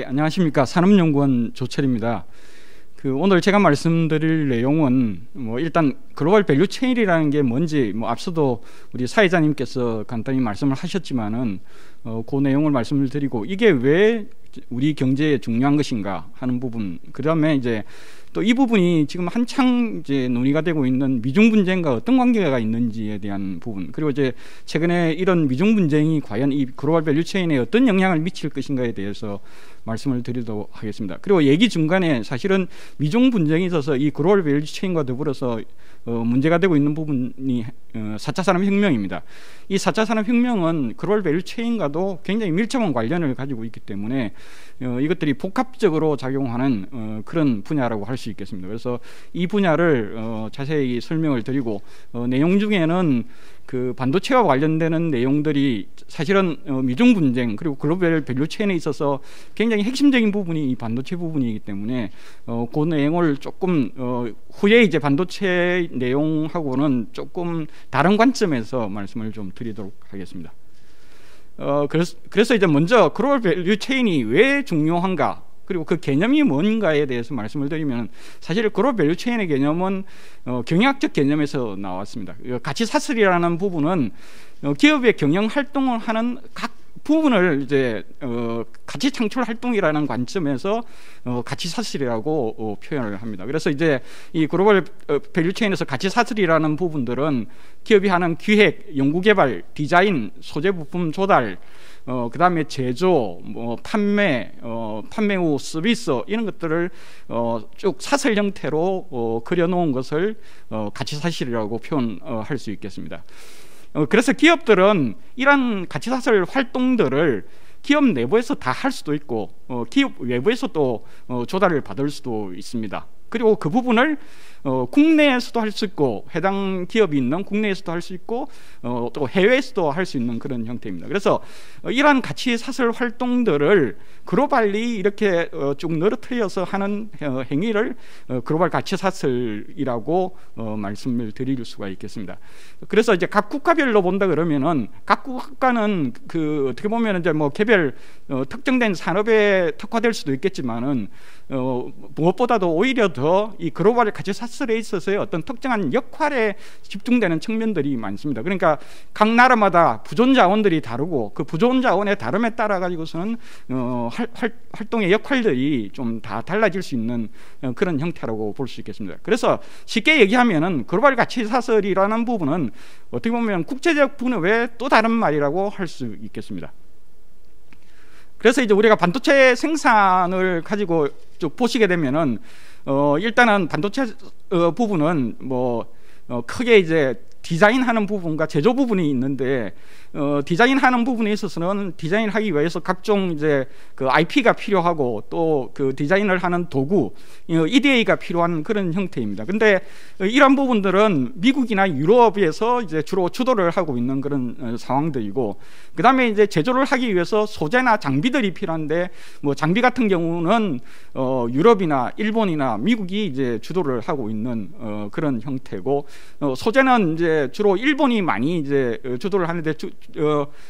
예, 안녕하십니까. 산업연구원 조철입니다. 오늘 제가 말씀드릴 내용은 일단 글로벌 밸류 체인이라는 게 뭔지 앞서도 우리 사회자님께서 간단히 말씀을 하셨지만은 그 내용을 말씀을 드리고 이게 왜 우리 경제에 중요한 것인가 하는 부분, 그다음에 이제 또 이 부분이 지금 한창 이제 논의가 되고 있는 미중 분쟁과 어떤 관계가 있는지에 대한 부분, 그리고 이제 최근에 이런 미중 분쟁이 과연 이 글로벌 밸류 체인에 어떤 영향을 미칠 것인가에 대해서 말씀을 드리도록 하겠습니다. 그리고 얘기 중간에 사실은 미중 분쟁이 있어서 이 글로벌 밸류 체인과 더불어서 문제가 되고 있는 부분이 4차 산업혁명입니다. 이 4차 산업혁명은 글로벌 밸류 체인과도 굉장히 밀접한 관련을 가지고 있기 때문에 이것들이 복합적으로 작용하는 그런 분야라고 할 수 있겠습니다. 그래서 이 분야를 자세히 설명을 드리고 내용 중에는 그 반도체와 관련되는 내용들이 사실은 미중 분쟁 그리고 글로벌 밸류 체인에 있어서 굉장히 핵심적인 부분이 이 반도체 부분이기 때문에 그 내용을 조금 후에 이제 반도체 내용하고는 조금 다른 관점에서 말씀을 좀 드리도록 하겠습니다. 그래서 이제 먼저 글로벌 밸류 체인이 왜 중요한가, 그리고 그 개념이 뭔가에 대해서 말씀을 드리면, 사실 글로벌 밸류 체인의 개념은 경영학적 개념에서 나왔습니다. 가치 사슬이라는 부분은 기업의 경영 활동을 하는 각 부분을 이제 가치 창출 활동이라는 관점에서 가치 사슬이라고 표현을 합니다. 그래서 이제 이 글로벌 밸류 체인에서 가치 사슬이라는 부분들은 기업이 하는 기획, 연구개발, 디자인, 소재 부품 조달, 그 다음에 제조, 판매, 판매 후 서비스, 이런 것들을 쭉 사슬 형태로 그려놓은 것을 가치 사슬이라고 표현할 수 있겠습니다. 그래서 기업들은 이러한 가치사슬 활동들을 기업 내부에서 다 할 수도 있고 기업 외부에서 또 조달을 받을 수도 있습니다. 그리고 그 부분을 국내에서도 할 수 있고, 해당 기업이 있는 국내에서도 할 수 있고 또 해외에서도 할 수 있는 그런 형태입니다. 그래서 이러한 가치 사슬 활동들을 글로벌리 이렇게 쭉 늘어뜨려서 하는 행위를 글로벌 가치 사슬이라고 말씀을 드릴 수가 있겠습니다. 그래서 이제 각 국가별로 본다 그러면은 각 국가는 어떻게 보면 이제 개별 특정된 산업에 특화될 수도 있겠지만은 무엇보다도 오히려 더 이 글로벌 가치 사슬에 있어서의 어떤 특정한 역할에 집중되는 측면들이 많습니다. 그러니까 각 나라마다 부존 자원들이 다르고 그 부존 자원의 다름에 따라 가지고서는 활동의 역할들이 좀 다 달라질 수 있는 그런 형태라고 볼 수 있겠습니다. 그래서 쉽게 얘기하면은 글로벌 가치 사슬이라는 부분은 어떻게 보면 국제적 분업의 또 다른 말이라고 할 수 있겠습니다. 그래서 이제 우리가 반도체 생산을 가지고 쭉 보시게 되면은 일단은 반도체 부분은 크게 이제 디자인하는 부분과 제조 부분이 있는데, 디자인하는 부분에 있어서는 디자인을 하기 위해서 각종 이제 그 IP가 필요하고 또 그 디자인을 하는 도구, EDA가 필요한 그런 형태입니다. 근데 이런 부분들은 미국이나 유럽에서 이제 주로 주도를 하고 있는 그런 상황들이고, 그 다음에 이제 제조를 하기 위해서 소재나 장비들이 필요한데, 장비 같은 경우는 유럽이나 일본이나 미국이 이제 주도를 하고 있는 그런 형태고, 소재는 이제 주로 일본이 많이 이제 주도를 하는데,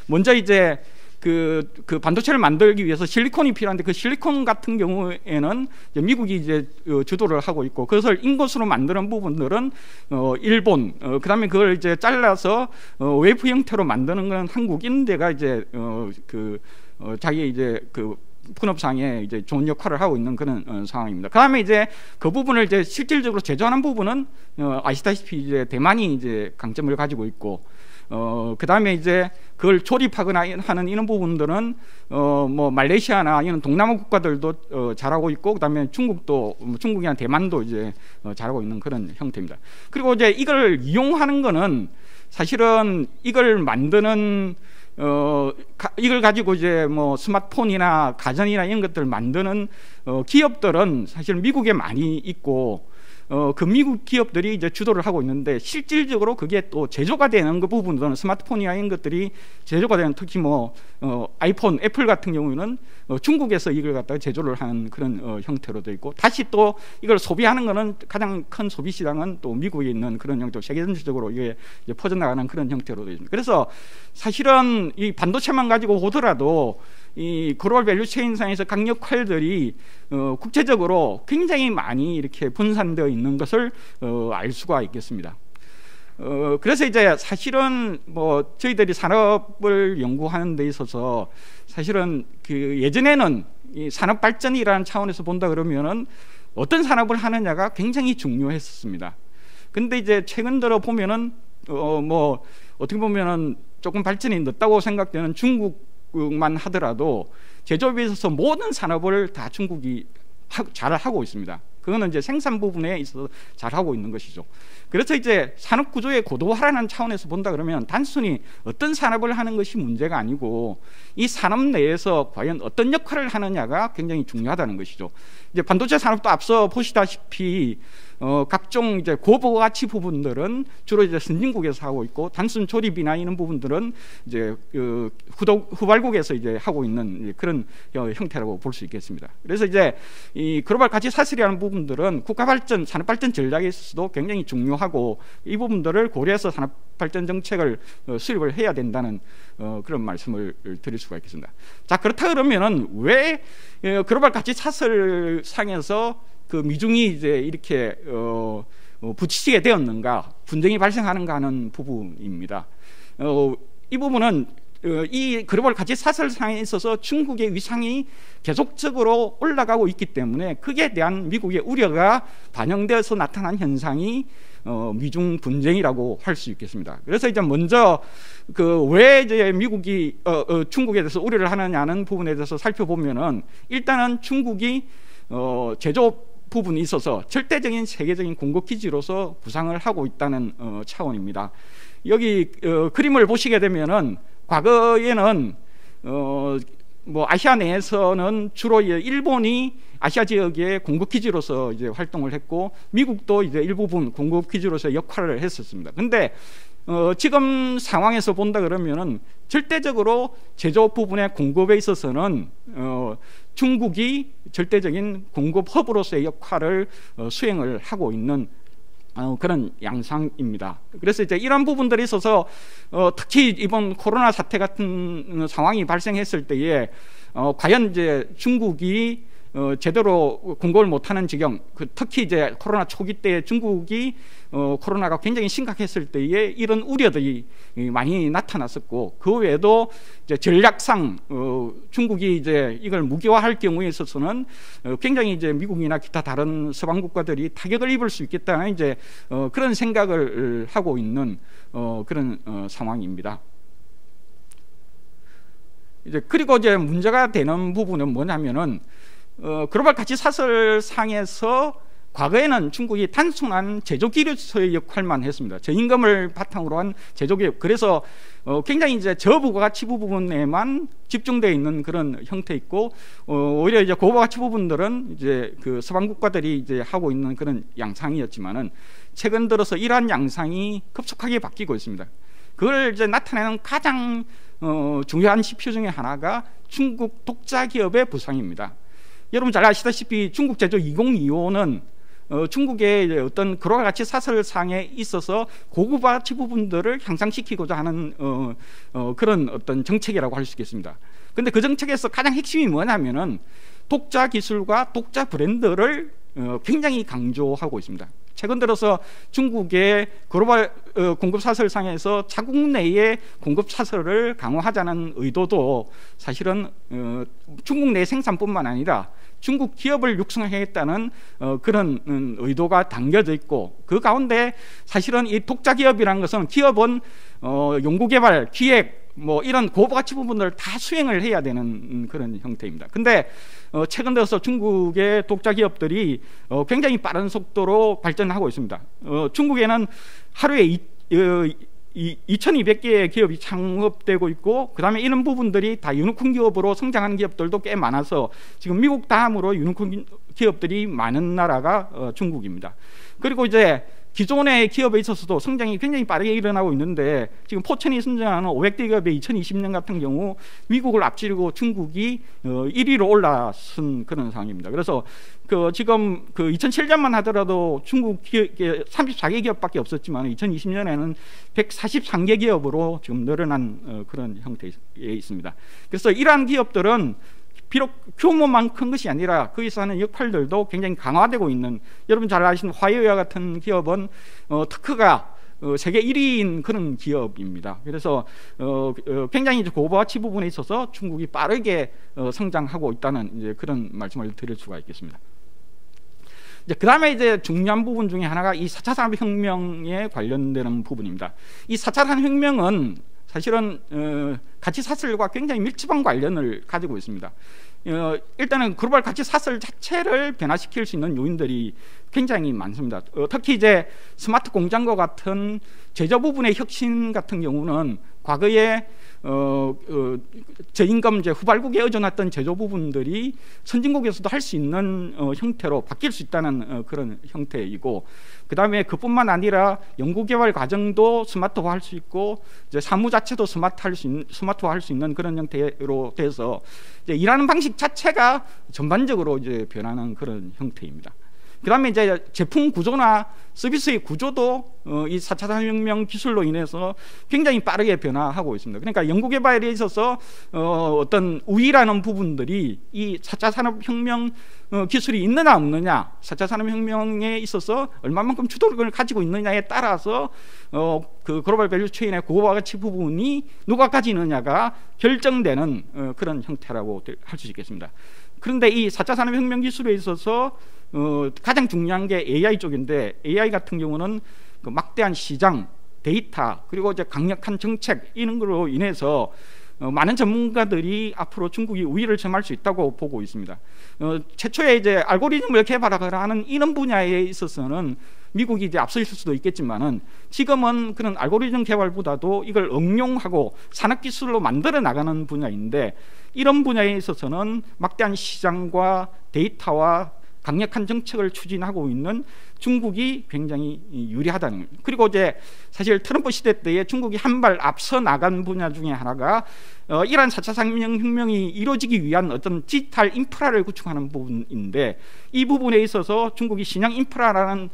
먼저 이제 그 반도체를 만들기 위해서 실리콘이 필요한데, 그 실리콘 같은 경우에는 이제 미국이 이제 주도를 하고 있고, 그것을 인것으로 만드는 부분들은 일본, 그다음에 그걸 이제 잘라서 웨이프 형태로 만드는 건 한국인 데가 이제 자기 이제 분업상에 이제 좋은 역할을 하고 있는 그런 상황입니다. 그 다음에 이제 그 부분을 이제 실질적으로 제조하는 부분은 아시다시피 이제 대만이 이제 강점을 가지고 있고, 그 다음에 이제 그걸 조립하거나 하는 이런 부분들은 말레이시아나 이런 동남아 국가들도 잘하고 있고, 그 다음에 중국이나 대만도 이제 잘하고 있는 그런 형태입니다. 그리고 이제 이걸 이용하는 거는 사실은 이걸 만드는 이걸 가지고 이제 스마트폰이나 가전이나 이런 것들을 만드는 기업들은 사실 미국에 많이 있고, 그 미국 기업들이 이제 주도를 하고 있는데, 실질적으로 그게 또 제조가 되는 그 부분들은 스마트폰이나 이런 것들이 제조가 되는, 특히 아이폰, 애플 같은 경우는 중국에서 이걸 갖다가 제조를 하는 그런 형태로 되어 있고, 다시 또 이걸 소비하는 거는 가장 큰 소비 시장은 또 미국에 있는 그런 형태로 세계 전체적으로 이게 이제 퍼져나가는 그런 형태로 되어 있습니다. 그래서 사실은 이 반도체만 가지고 보더라도 이 글로벌 밸류 체인상에서 각 역할들이 국제적으로 굉장히 많이 이렇게 분산되어 있는 것을 알 수가 있겠습니다. 그래서 이제 사실은 뭐 저희들이 산업을 연구하는 데 있어서 사실은 그 예전에는 이 산업 발전이라는 차원에서 본다 그러면은 어떤 산업을 하느냐가 굉장히 중요했었습니다. 근데 이제 최근 들어 보면은 뭐 어떻게 보면은 조금 발전이 늦다고 생각되는 중국만 하더라도 제조업에 있어서 모든 산업을 다 중국이 잘 하고 있습니다. 그거는 이제 생산 부분에 있어서 잘 하고 있는 것이죠. 그래서 이제 산업 구조의 고도화라는 차원에서 본다 그러면 단순히 어떤 산업을 하는 것이 문제가 아니고 이 산업 내에서 과연 어떤 역할을 하느냐가 굉장히 중요하다는 것이죠. 이제 반도체 산업도 앞서 보시다시피 각종 이제 고부가치 부분들은 주로 이제 선진국에서 하고 있고 단순 조립이나 이런 부분들은 이제 후발국에서 이제 하고 있는 그런 형태라고 볼 수 있겠습니다. 그래서 이제 이 글로벌 가치 사슬이라는 부분들은 국가 발전, 산업 발전 전략에 있어서도 굉장히 중요하고 이 부분들을 고려해서 산업 발전 정책을 수립을 해야 된다는 그런 말씀을 드릴 수가 있겠습니다. 자, 그렇다 그러면은 왜 글로벌 가치 사슬 상에서 그 미중이 이제 이렇게 부딪히게 되었는가, 분쟁이 발생하는가 하는 부분입니다. 이 부분은 이 글로벌 가치 사슬상에 있어서 중국의 위상이 계속적으로 올라가고 있기 때문에 그에 대한 미국의 우려가 반영되어서 나타난 현상이 미중 분쟁이라고 할 수 있겠습니다. 그래서 이제 먼저 왜 이제 미국이 중국에 대해서 우려를 하느냐는 부분에 대해서 살펴보면은 일단은 중국이 제조업 부분이 있어서 절대적인 세계적인 공급 기지로서 부상을 하고 있다는 차원입니다. 여기 그림을 보시게 되면은 과거에는 뭐 아시아 내에서는 주로 일본이 아시아 지역의 공급 기지로서 이제 활동을 했고 미국도 이제 일부분 공급 기지로서 역할을 했었습니다. 근데 지금 상황에서 본다 그러면은 절대적으로 제조업 부분의 공급에 있어서는 중국이 절대적인 공급 허브로서의 역할을 수행을 하고 있는 그런 양상입니다. 그래서 이제 이런 부분들에 있어서 특히 이번 코로나 사태 같은 상황이 발생했을 때에 과연 이제 중국이 제대로 공급을 못하는 지경, 특히 이제 코로나 초기 때 중국이 코로나가 굉장히 심각했을 때에 이런 우려들이 많이 나타났었고 그 외에도 이제 전략상 중국이 이제 이걸 무기화할 경우에 있어서는 굉장히 이제 미국이나 기타 다른 서방 국가들이 타격을 입을 수 있겠다는 이제 그런 생각을 하고 있는 그런 상황입니다. 이제 그리고 이제 문제가 되는 부분은 뭐냐면은 글로벌 가치 사슬상에서 과거에는 중국이 단순한 제조기류소의 역할만 했습니다. 저임금을 바탕으로 한 제조기업. 그래서 굉장히 이제 저부가치 부분에만 집중되어 있는 그런 형태 있고 오히려 이제 고부가치 부분들은 이제 그 서방 국가들이 이제 하고 있는 그런 양상이었지만은 최근 들어서 이러한 양상이 급속하게 바뀌고 있습니다. 그걸 이제 나타내는 가장 중요한 지표 중에 하나가 중국 독자 기업의 부상입니다. 여러분 잘 아시다시피 중국 제조 2025는 중국의 어떤 글로벌 가치 사슬상에 있어서 고급 가치 부분들을 향상시키고자 하는 그런 어떤 정책이라고 할 수 있겠습니다. 그런데 그 정책에서 가장 핵심이 뭐냐면은 독자 기술과 독자 브랜드를 굉장히 강조하고 있습니다. 최근 들어서 중국의 글로벌 공급 사슬상에서 자국 내의 공급 사슬을 강화하자는 의도도 사실은 중국 내 생산뿐만 아니라 중국 기업을 육성하겠다는 그런 의도가 담겨져 있고 그 가운데 사실은 이 독자 기업이라는 것은 기업은 연구개발, 기획 뭐 이런 고부가치 부분들을 다 수행을 해야 되는 그런 형태입니다. 근데 최근 들어서 중국의 독자 기업들이 굉장히 빠른 속도로 발전하고 있습니다. 중국에는 하루에 2,200개의 기업이 창업되고 있고 그 다음에 이런 부분들이 다 유니콘 기업으로 성장하는 기업들도 꽤 많아서 지금 미국 다음으로 유니콘 기업들이 많은 나라가 중국입니다. 그리고 이제 기존의 기업에 있어서도 성장이 굉장히 빠르게 일어나고 있는데 지금 포천이 선정하는 500대 기업의 2020년 같은 경우 미국을 앞지르고 중국이 1위로 올라선 그런 상황입니다. 그래서 지금 2007년만 하더라도 중국 기업 34개 기업밖에 없었지만 2020년에는 143개 기업으로 지금 늘어난 그런 형태에 있습니다. 그래서 이러한 기업들은 비록 규모만 큰 것이 아니라 거기서 하는 역할들도 굉장히 강화되고 있는, 여러분 잘 아시는 화웨이와 같은 기업은 특허가 세계 1위인 그런 기업입니다. 그래서 굉장히 고가치 부분에 있어서 중국이 빠르게 성장하고 있다는 이제 그런 말씀을 드릴 수가 있겠습니다. 그 다음에 이제 중요한 부분 중에 하나가 이 4차 산업혁명에 관련되는 부분입니다. 이 4차 산업혁명은 사실은 가치 사슬과 굉장히 밀접한 관련을 가지고 있습니다. 일단은 글로벌 가치 사슬 자체를 변화시킬 수 있는 요인들이 굉장히 많습니다. 특히 이제 스마트 공장과 같은 제조 부분의 혁신 같은 경우는 과거에 저임금 후발국에 의존했던 제조 부분들이 선진국에서도 할 수 있는 형태로 바뀔 수 있다는 그런 형태이고, 그 다음에 그뿐만 아니라 연구개발 과정도 스마트화할 수 있고 이제 사무 자체도 스마트화할 수 있는 그런 형태로 돼서 이제 일하는 방식 자체가 전반적으로 이제 변하는 그런 형태입니다. 그 다음에 이제 제품 구조나 서비스의 구조도 이 4차 산업혁명 기술로 인해서 굉장히 빠르게 변화하고 있습니다. 그러니까 연구개발에 있어서 어떤 우위라는 부분들이 이 4차 산업혁명 기술이 있느냐 없느냐, 4차 산업혁명에 있어서 얼마만큼 주도력을 가지고 있느냐에 따라서 그 글로벌 밸류체인의 고가가치 부분이 누가 가지느냐가 결정되는 그런 형태라고 할 수 있겠습니다. 그런데 이 4차 산업혁명 기술에 있어서 가장 중요한 게 AI 쪽인데, AI 같은 경우는 그 막대한 시장, 데이터, 그리고 이제 강력한 정책, 이런 걸로 인해서 많은 전문가들이 앞으로 중국이 우위를 점할 수 있다고 보고 있습니다. 최초에 이제 알고리즘을 개발하는 이런 분야에 있어서는 미국이 이제 앞서 있을 수도 있겠지만은 지금은 그런 알고리즘 개발보다도 이걸 응용하고 산업기술로 만들어 나가는 분야인데, 이런 분야에 있어서는 막대한 시장과 데이터와 강력한 정책을 추진하고 있는 중국이 굉장히 유리하다는 겁니다. 그리고 이제 사실 트럼프 시대 때에 중국이 한 발 앞서 나간 분야 중에 하나가 이러한 4차 산업혁명이 이루어지기 위한 어떤 디지털 인프라를 구축하는 부분인데, 이 부분에 있어서 중국이 신형 인프라라는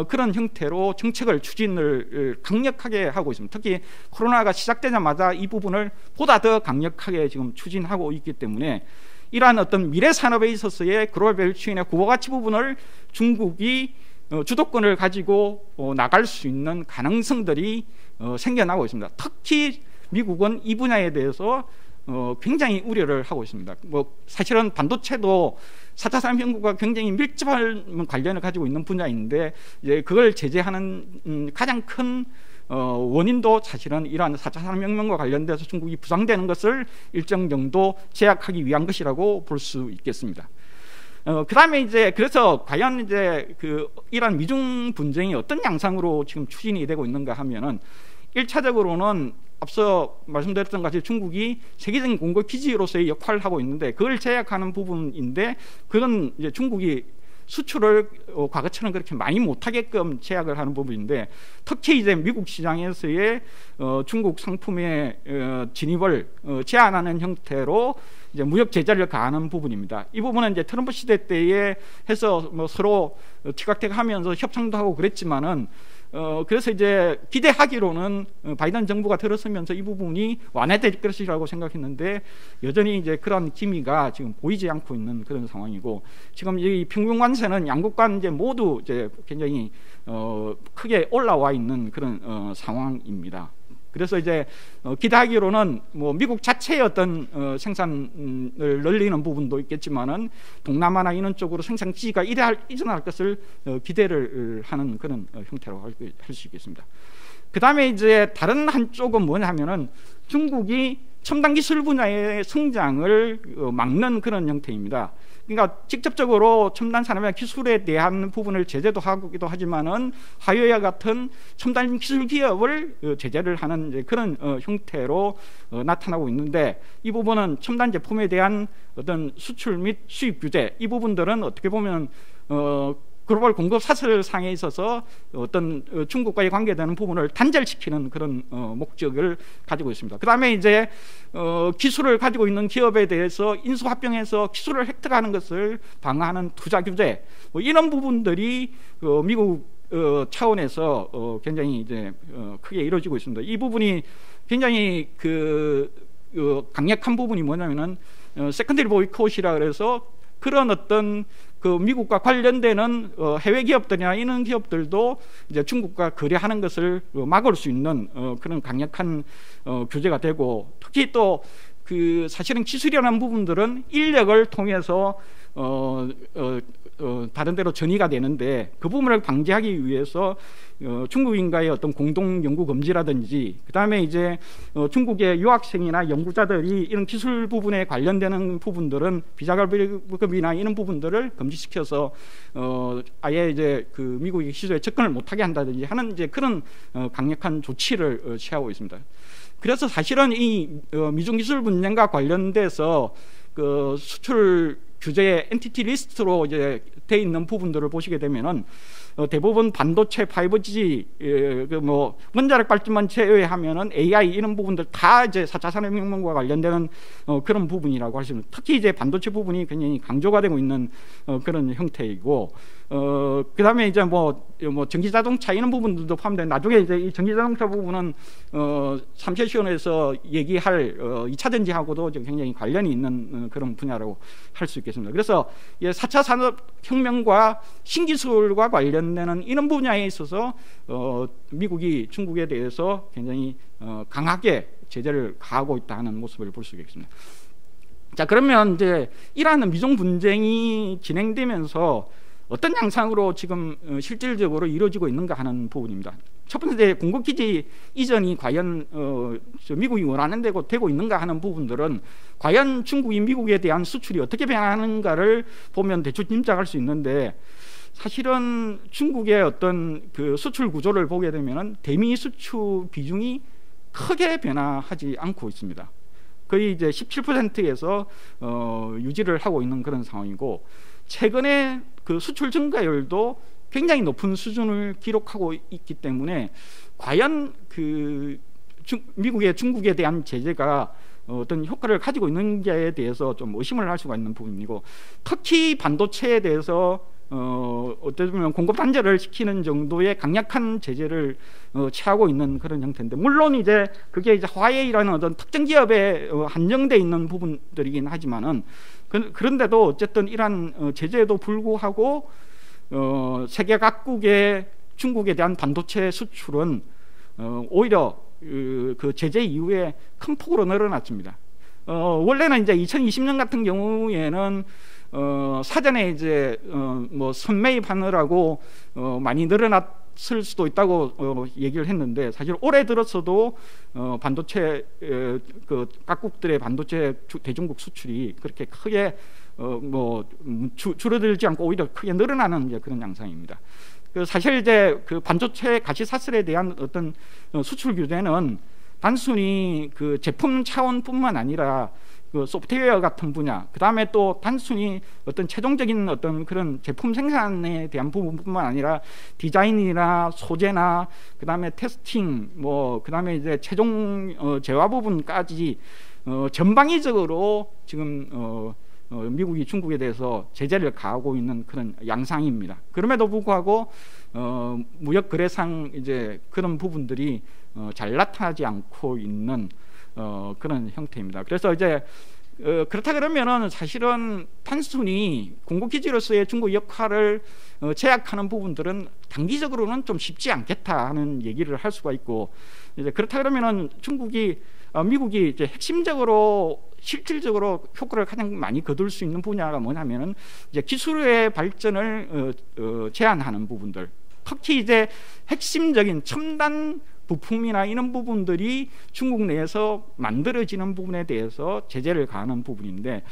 그런 형태로 정책을 추진을 강력하게 하고 있습니다. 특히 코로나가 시작되자마자 이 부분을 보다 더 강력하게 지금 추진하고 있기 때문에 이러한 어떤 미래 산업에 있어서의 글로벌 밸류체인의 고가가치 부분을 중국이 주도권을 가지고 나갈 수 있는 가능성들이 생겨나고 있습니다. 특히 미국은 이 분야에 대해서 굉장히 우려를 하고 있습니다. 사실은 반도체도 4차 산업혁명과 굉장히 밀접한 관련을 가지고 있는 분야인데, 이제 그걸 제재하는 가장 큰 원인도 사실은 이러한 4차 산업혁명과 관련돼서 중국이 부상되는 것을 일정 정도 제약하기 위한 것이라고 볼 수 있겠습니다. 그 다음에 이제 그래서 과연 이제 이러한 미중 분쟁이 어떤 양상으로 지금 추진이 되고 있는가 하면은, 1차적으로는 앞서 말씀드렸던 같이 중국이 세계적인 공급 기지로서의 역할을 하고 있는데, 그걸 제약하는 부분인데, 그건 이제 중국이 수출을 과거처럼 그렇게 많이 못하게끔 제약을 하는 부분인데, 특히 이제 미국 시장에서의 중국 상품의 진입을 제한하는 형태로 이제 무역 제재를 가하는 부분입니다. 이 부분은 이제 트럼프 시대 때에 해서 서로 티격태격하면서 협상도 하고 그랬지만은 그래서 이제 기대하기로는 바이든 정부가 들어서면서 이 부분이 완화될 것이라고 생각했는데, 여전히 이제 그런 기미가 지금 보이지 않고 있는 그런 상황이고, 지금 이 평균 관세는 양국 간 이제 모두 이제 굉장히 크게 올라와 있는 그런 상황입니다. 그래서 이제 기대하기로는 미국 자체의 어떤 생산을 늘리는 부분도 있겠지만은 동남아나 이런 쪽으로 생산 지지가 이전할 것을 기대를 하는 그런 형태로 할 수 있겠습니다. 그 다음에 이제 다른 한쪽은 뭐냐 하면은 중국이 첨단 기술 분야의 성장을 막는 그런 형태입니다. 그러니까 직접적으로 첨단 산업의 기술에 대한 부분을 제재도 하기도 하지만은 화웨이와 같은 첨단 기술 기업을 제재를 하는 이제 그런 형태로 나타나고 있는데, 이 부분은 첨단 제품에 대한 어떤 수출 및 수입 규제, 이 부분들은 어떻게 보면 글로벌 공급 사슬상에 있어서 어떤 중국과의 관계되는 부분을 단절시키는 그런 목적을 가지고 있습니다. 그 다음에 이제 기술을 가지고 있는 기업에 대해서 인수합병해서 기술을 획득하는 것을 방어하는 투자 규제, 뭐 이런 부분들이 미국 차원에서 굉장히 이제 크게 이루어지고 있습니다. 이 부분이 굉장히 강력한 부분이 뭐냐면은 세컨더리 보이콧이라 그래서 그런 어떤 미국과 관련되는 해외 기업들이나 이런 기업들도 이제 중국과 거래하는 것을 막을 수 있는 그런 강력한 규제가 되고, 특히 또 사실은 기술이라는 부분들은 인력을 통해서 다른 데로 전이가 되는데, 그 부분을 방지하기 위해서 중국인과의 어떤 공동 연구 금지라든지, 그 다음에 이제 중국의 유학생이나 연구자들이 이런 기술 부분에 관련되는 부분들은 비자금이나 이런 부분들을 금지시켜서 아예 이제 미국의 시장에 접근을 못하게 한다든지 하는 이제 그런 강력한 조치를 취하고 있습니다. 그래서 사실은 이 미중 기술 분쟁과 관련돼서 수출 규제의 엔티티 리스트로 이제 돼 있는 부분들을 보시게 되면은 대부분 반도체, 5G, 뭐 원자력 발전만 제외하면은 AI 이런 부분들 다 이제 4차 산업혁명과 관련되는 그런 부분이라고 할 수 있습니다. 특히 이제 반도체 부분이 굉장히 강조가 되고 있는 그런 형태이고, 그다음에 이제 뭐 전기자동차 이런 부분들도 포함된, 나중에 이제 이 전기자동차 부분은 3세션에서 얘기할 2차 전지하고도 굉장히 관련이 있는 그런 분야라고 할 수 있겠습니다. 그래서 4차 산업혁명과 신기술과 관련되는 이런 분야에 있어서 미국이 중국에 대해서 굉장히 강하게 제재를 가하고 있다는 모습을 볼 수 있겠습니다. 자, 그러면 이제 이러한 미중 분쟁이 진행되면서 어떤 양상으로 지금 실질적으로 이루어지고 있는가 하는 부분입니다. 첫 번째, 공급기지 이전이 과연 미국이 원하는 대로 되고 있는가 하는 부분들은 과연 중국이 미국에 대한 수출이 어떻게 변하는가를 보면 대충 짐작할 수 있는데, 사실은 중국의 어떤 수출 구조를 보게 되면 대미 수출 비중이 크게 변화하지 않고 있습니다. 거의 이제 17%에서 유지를 하고 있는 그런 상황이고, 최근에 수출 증가율도 굉장히 높은 수준을 기록하고 있기 때문에 과연 미국의 중국에 대한 제재가 어떤 효과를 가지고 있는지에 대해서 좀 의심을 할 수가 있는 부분이고, 특히 반도체에 대해서 어떻게 보면 공급 단절을 시키는 정도의 강력한 제재를 취하고 있는 그런 형태인데, 물론 이제 그게 이제 화웨이라는 어떤 특정 기업에 한정돼 있는 부분들이긴 하지만은 그런데도 어쨌든 이러한 제재에도 불구하고 세계 각국의 중국에 대한 반도체 수출은 오히려 그 제재 이후에 큰 폭으로 늘어났습니다. 원래는 이제 2020년 같은 경우에는 사전에 이제 뭐 선매입하느라고 많이 늘어났을 수도 있다고 얘기를 했는데, 사실 올해 들어서도 반도체 각국들의 반도체 대중국 수출이 그렇게 크게 줄어들지 않고 오히려 크게 늘어나는 이제 그런 양상입니다. 사실 이제 반도체 가시사슬에 대한 어떤 수출 규제는 단순히 제품 차원뿐만 아니라 소프트웨어 같은 분야, 그 다음에 또 단순히 어떤 최종적인 어떤 그런 제품 생산에 대한 부분뿐만 아니라 디자인이나 소재나 그 다음에 테스팅, 그 다음에 이제 최종 재화 부분까지 전방위적으로 지금 미국이 중국에 대해서 제재를 가하고 있는 그런 양상입니다. 그럼에도 불구하고 무역 거래상 이제 그런 부분들이 잘 나타나지 않고 있는 그런 형태입니다. 그래서 이제 그렇다 그러면은 사실은 단순히 공급기지로서의 중국 역할을 제약하는 부분들은 단기적으로는 좀 쉽지 않겠다 하는 얘기를 할 수가 있고, 이제 그렇다 그러면은 미국이 이제 핵심적으로 실질적으로 효과를 가장 많이 거둘 수 있는 분야가 뭐냐면은 이제 기술의 발전을 제한하는 부분들, 특히 이제 핵심적인 첨단 부품이나 이런 부분들이 중국 내에서 만들어지는 부분에 대해서 제재를 가하는 부분인데,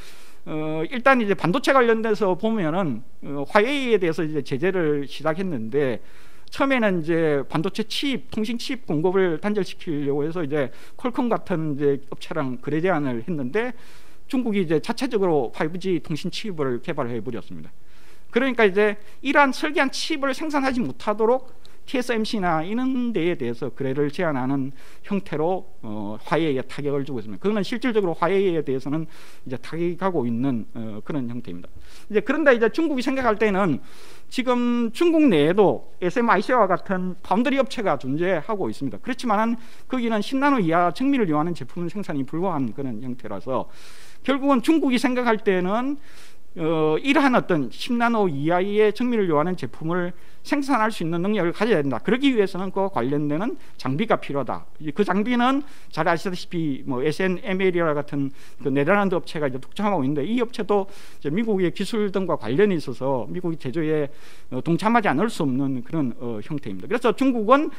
일단 이제 반도체 관련돼서 보면은 화웨이에 대해서 이제 제재를 시작했는데, 처음에는 이제 반도체 칩, 통신 칩 공급을 단절시키려고 해서 이제 퀄컴 같은 이제 업체랑 거래 제한을 했는데, 중국이 이제 자체적으로 5G 통신 칩을 개발해 버렸습니다. 그러니까 이제 이러한 설계한 칩을 생산하지 못하도록 TSMC나 이런 데에 대해서 거래를 제한하는 형태로 화웨이에 타격을 주고 있습니다. 그거는 실질적으로 화웨이에 대해서는 이제 타격이 가고 있는 그런 형태입니다. 이제 그런데 이제 중국이 생각할 때는 지금 중국 내에도 SMIC와 같은 파운드리 업체가 존재하고 있습니다. 그렇지만은 거기는 10나노 이하 정밀을 요하는 제품 생산이 불가한 그런 형태라서 결국은 중국이 생각할 때는 이러한 어떤 10나노 이하의 정밀을 요하는 제품을 생산할 수 있는 능력을 가져야 된다. 그러기 위해서는 그와 관련되는 장비가 필요하다. 그 장비는 잘 아시다시피 뭐 SNML이라 같은 그 네덜란드 업체가 이제 독점하고 있는데, 이 업체도 이제 미국의 기술 등과 관련이 있어서 미국이 제조에 동참하지 않을 수 없는 그런 형태입니다. 그래서 중국은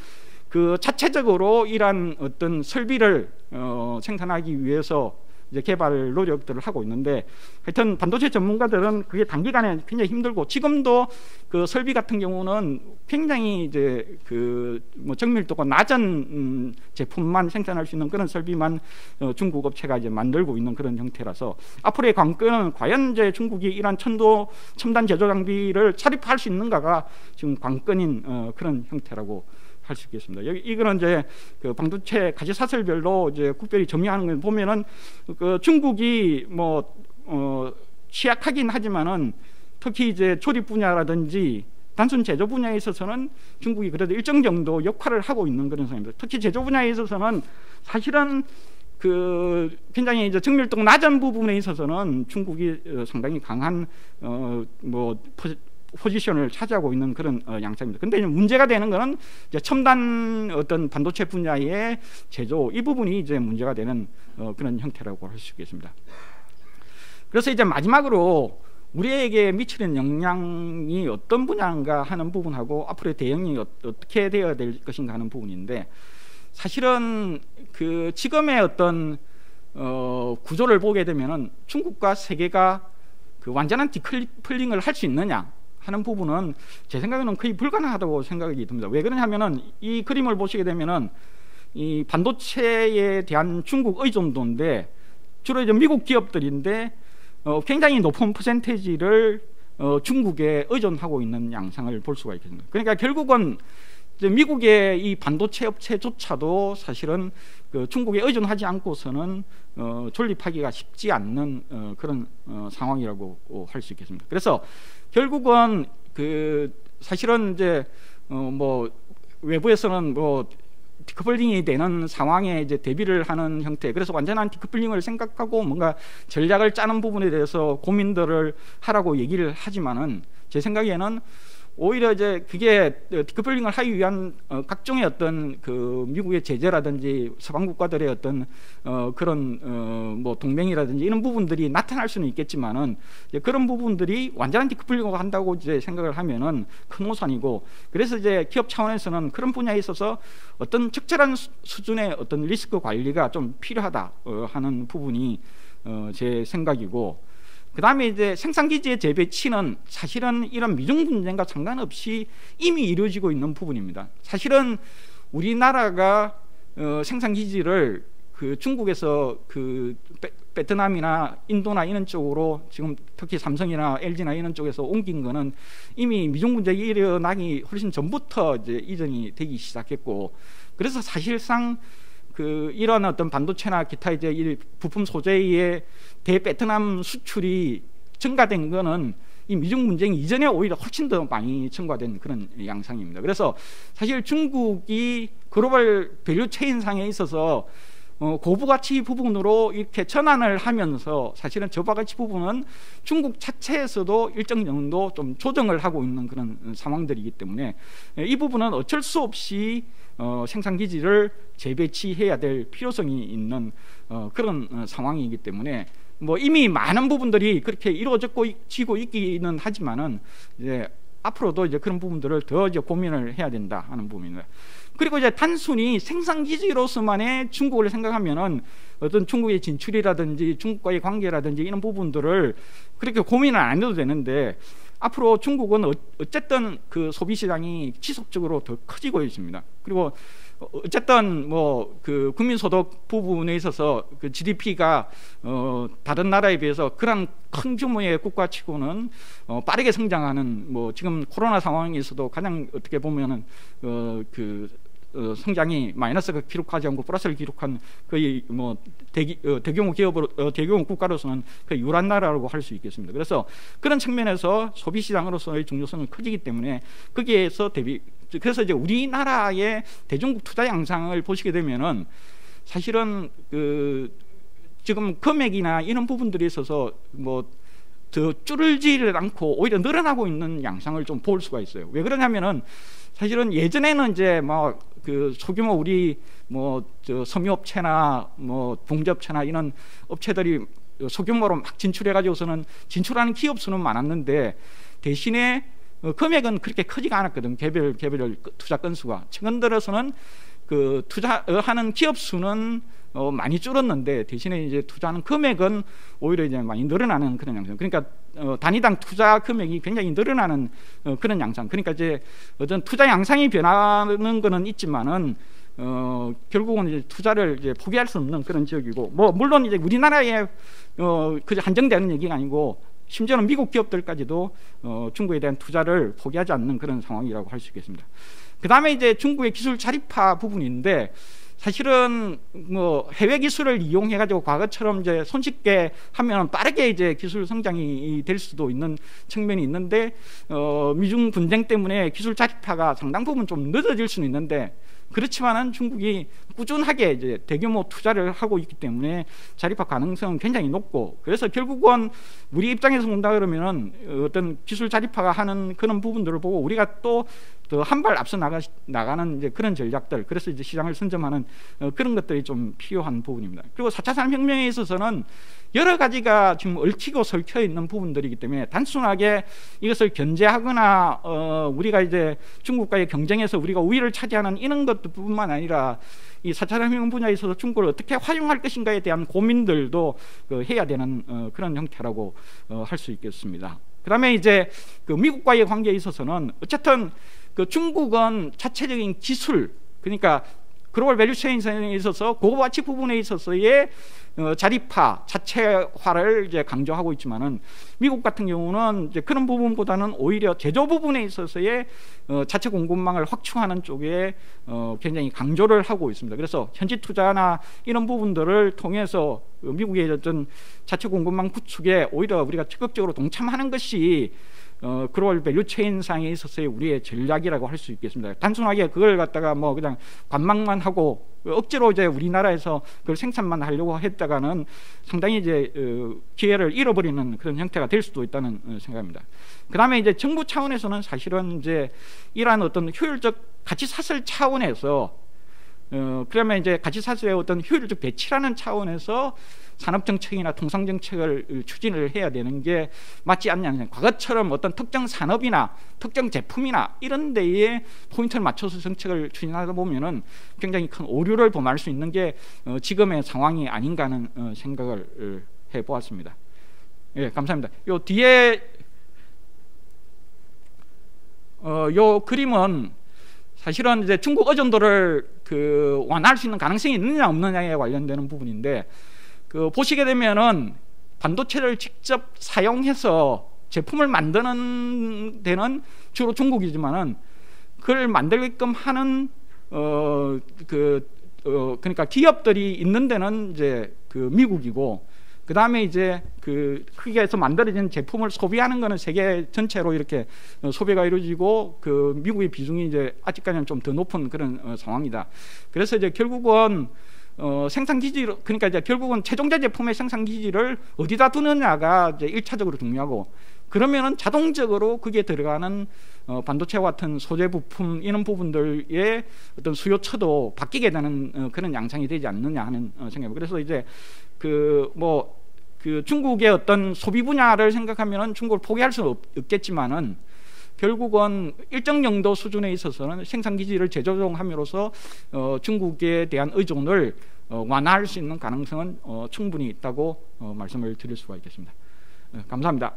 그 자체적으로 이러한 어떤 설비를 생산하기 위해서 이제 개발 노력들을 하고 있는데, 하여튼 반도체 전문가들은 그게 단기간에 굉장히 힘들고, 지금도 그 설비 같은 경우는 굉장히 이제 그 뭐 정밀도가 낮은 제품만 생산할 수 있는 그런 설비만 중국 업체가 이제 만들고 있는 그런 형태라서, 앞으로의 관건은 과연 이제 중국이 이러한 첨단 제조 장비를 차립할 수 있는가가 지금 관건인 그런 형태라고 할 수 있겠습니다. 이거는 이제 그 반도체 가지사슬별로 이제 국별히 점유하는 걸 보면은 그 중국이 뭐 취약하긴 하지만은 특히 이제 조립 분야라든지 단순 제조 분야에 있어서는 중국이 그래도 일정 정도 역할을 하고 있는 그런 상황입니다. 특히 제조 분야에 있어서는 사실은 그 굉장히 이제 정밀도가 낮은 부분에 있어서는 중국이 상당히 강한 뭐 포지션을 차지하고 있는 그런 양상입니다. 근데 문제가 되는 것은 이제 첨단 어떤 반도체 분야의 제조, 이 부분이 이제 문제가 되는 그런 형태라고 할 수 있겠습니다. 그래서 이제 마지막으로 우리에게 미치는 영향이 어떤 분야인가 하는 부분하고 앞으로의 대응이 어떻게 되어야 될 것인가 하는 부분인데, 사실은 그 지금의 어떤 구조를 보게 되면은 중국과 세계가 그 완전한 디커플링을 할 수 있느냐 하는 부분은 제 생각에는 거의 불가능하다고 생각이 듭니다. 왜 그러냐면은 이 그림을 보시게 되면은 이 반도체에 대한 중국 의존도인데 주로 이제 미국 기업들인데 굉장히 높은 퍼센테이지를 중국에 의존하고 있는 양상을 볼 수가 있겠습니다. 그러니까 결국은 이제 미국의 이 반도체 업체조차도 사실은 그 중국에 의존하지 않고서는 존립하기가 쉽지 않는 그런 상황이라고 할 수 있겠습니다. 그래서 결국은 그 사실은 이제 뭐 외부에서는 뭐 디커플링이 되는 상황에 이제 대비를 하는 형태, 그래서 완전한 디커플링을 생각하고 뭔가 전략을 짜는 부분에 대해서 고민들을 하라고 얘기를 하지만은, 제 생각에는 오히려 이제 그게 디커플링을 하기 위한 각종의 어떤 그 미국의 제재라든지 서방 국가들의 어떤 그런 뭐 동맹이라든지 이런 부분들이 나타날 수는 있겠지만은, 이제 그런 부분들이 완전한 디커플링을 한다고 이제 생각을 하면은 큰 오산이고, 그래서 이제 기업 차원에서는 그런 분야에 있어서 어떤 적절한 수준의 어떤 리스크 관리가 좀 필요하다 하는 부분이 제 생각이고, 그 다음에 이제 생산기지의 재배치는 사실은 이런 미중 분쟁과 상관없이 이미 이루어지고 있는 부분입니다. 사실은 우리나라가 생산기지를 그 중국에서 그 베트남이나 인도나 이런 쪽으로 지금 특히 삼성이나 LG나 이런 쪽에서 옮긴 거는 이미 미중 분쟁이 일어나기 훨씬 전부터 이제 이전이 되기 시작했고, 그래서 사실상 그 이런 어떤 반도체나 기타 이제 이 부품 소재의 대베트남 수출이 증가된 거는 이 미중 분쟁 이전에 오히려 훨씬 더 많이 증가된 그런 양상입니다. 그래서 사실 중국이 글로벌 밸류 체인상에 있어서 고부가치 부분으로 이렇게 전환을 하면서 사실은 저부가치 부분은 중국 자체에서도 일정 정도 좀 조정을 하고 있는 그런 상황들이기 때문에 이 부분은 어쩔 수 없이 생산기지를 재배치해야 될 필요성이 있는 그런 상황이기 때문에 뭐 이미 많은 부분들이 그렇게 이루어지고 있기는 하지만은 이제 앞으로도 이제 그런 부분들을 더 이제 고민을 해야 된다 하는 부분입니다. 그리고 이제 단순히 생산기지로서만의 중국을 생각하면은 어떤 중국의 진출이라든지 중국과의 관계라든지 이런 부분들을 그렇게 고민을 안 해도 되는데, 앞으로 중국은 어쨌든 그 소비 시장이 지속적으로 더 커지고 있습니다. 그리고 어쨌든 뭐 그 국민소득 부분에 있어서 그 GDP가 다른 나라에 비해서 그런 큰 규모의 국가치고는 빠르게 성장하는, 뭐 지금 코로나 상황에서도 가장 어떻게 보면은 성장이 마이너스가 기록하지 않고 플러스를 기록한 거의 뭐 대규모 기업으로 대규모 국가로서는 거의 유일한 나라라고 할 수 있겠습니다. 그래서 그런 측면에서 소비 시장으로서의 중요성은 커지기 때문에 거기에서 그래서 이제 우리나라의 대중국 투자 양상을 보시게 되면은 사실은 지금 금액이나 이런 부분들에 있어서 뭐 더 줄지를 않고 오히려 늘어나고 있는 양상을 좀 볼 수가 있어요. 왜 그러냐면은 사실은 예전에는 이제 뭐 그 소규모 우리 뭐 저 섬유업체나 뭐 봉제업체나 이런 업체들이 소규모로 막 진출해 가지고서는 진출하는 기업 수는 많았는데 대신에 금액은 그렇게 크지가 않았거든. 개별 투자 건수가. 최근 들어서는 그 투자하는 기업 수는 많이 줄었는데 대신에 이제 투자하는 금액은 오히려 이제 많이 늘어나는 그런 양상. 그러니까 단위당 투자 금액이 굉장히 늘어나는 그런 양상. 그러니까 이제 어떤 투자 양상이 변하는 거는 있지만은 결국은 이제 투자를 이제 포기할 수 없는 그런 지역이고, 뭐 물론 이제 우리나라에 그 한정되는 얘기가 아니고 심지어는 미국 기업들까지도 중국에 대한 투자를 포기하지 않는 그런 상황이라고 할 수 있겠습니다. 그 다음에 이제 중국의 기술 자립화 부분인데, 사실은 뭐 해외 기술을 이용해 가지고 과거처럼 이제 손쉽게 하면 빠르게 이제 기술 성장이 될 수도 있는 측면이 있는데, 미중 분쟁 때문에 기술 자립화가 상당 부분 좀 늦어질 수는 있는데, 그렇지만은 중국이 꾸준하게 이제 대규모 투자를 하고 있기 때문에 자립화 가능성은 굉장히 높고, 그래서 결국은 우리 입장에서 본다 그러면은 어떤 기술 자립화가 하는 그런 부분들을 보고 우리가 또 더 한 발 앞서 나가는 이제 그런 전략들, 그래서 이제 시장을 선점하는 그런 것들이 좀 필요한 부분입니다. 그리고 4차 산업혁명에 있어서는 여러 가지가 지금 얽히고 설켜 있는 부분들이기 때문에 단순하게 이것을 견제하거나 우리가 이제 중국과의 경쟁에서 우리가 우위를 차지하는 이런 것뿐만 아니라 이 4차 산업혁명 분야에 있어서 중국을 어떻게 활용할 것인가에 대한 고민들도 해야 되는 그런 형태라고 할 수 있겠습니다. 그 다음에 이제 그 미국과의 관계에 있어서는 어쨌든 그 중국은 자체적인 기술, 그러니까 글로벌 밸류체인에 있어서 고가치 부분에 있어서의 자립화, 자체화를 이제 강조하고 있지만은 미국 같은 경우는 이제 그런 부분보다는 오히려 제조 부분에 있어서의 자체 공급망을 확충하는 쪽에 굉장히 강조를 하고 있습니다. 그래서 현지 투자나 이런 부분들을 통해서 미국의 어떤 자체 공급망 구축에 오히려 우리가 적극적으로 동참하는 것이 글로벌 밸류체인상에 있어서의 우리의 전략이라고 할 수 있겠습니다. 단순하게 그걸 갖다가 뭐 그냥 관망만 하고 억지로 이제 우리나라에서 그걸 생산만 하려고 했다가는 상당히 이제 기회를 잃어버리는 그런 형태가 될 수도 있다는 생각입니다. 그 다음에 이제 정부 차원에서는 사실은 이제 이러한 어떤 효율적 가치 사슬 차원에서 그러면 이제 가치 사슬의 어떤 효율적 배치라는 차원에서 산업정책이나 통상정책을 추진을 해야 되는 게 맞지 않냐는, 과거처럼 어떤 특정 산업이나 특정 제품이나 이런 데에 포인트를 맞춰서 정책을 추진하다 보면은 굉장히 큰 오류를 범할 수 있는 게 지금의 상황이 아닌가 하는 생각을 해보았습니다. 예, 감사합니다. 요 뒤에 요 그림은 사실은 이제 중국 의존도를 완화할 수 있는 가능성이 있느냐 없느냐에 관련되는 부분인데, 보시게 되면은 반도체를 직접 사용해서 제품을 만드는 데는 주로 중국이지만은 그걸 만들게끔 하는 그러니까 기업들이 있는 데는 이제 미국이고, 그 다음에 이제 크게에서 만들어진 제품을 소비하는 거는 세계 전체로 이렇게 소비가 이루어지고 미국의 비중이 이제 아직까지는 좀 더 높은 그런 상황이다. 그래서 이제 결국은 생산 기지, 그러니까 이제 결국은 최종자 제품의 생산 기지를 어디다 두느냐가 이제 1차적으로 중요하고, 그러면은 자동적으로 거기에 들어가는 반도체와 같은 소재 부품 이런 부분들의 어떤 수요처도 바뀌게 되는 그런 양상이 되지 않느냐 하는 생각입니다. 그래서 이제 중국의 어떤 소비 분야를 생각하면은 중국을 포기할 수는 없겠지만은 결국은 일정 정도 수준에 있어서는 생산 기지를 재조정함으로써 중국에 대한 의존을 완화할 수 있는 가능성은 충분히 있다고 말씀을 드릴 수가 있겠습니다. 감사합니다.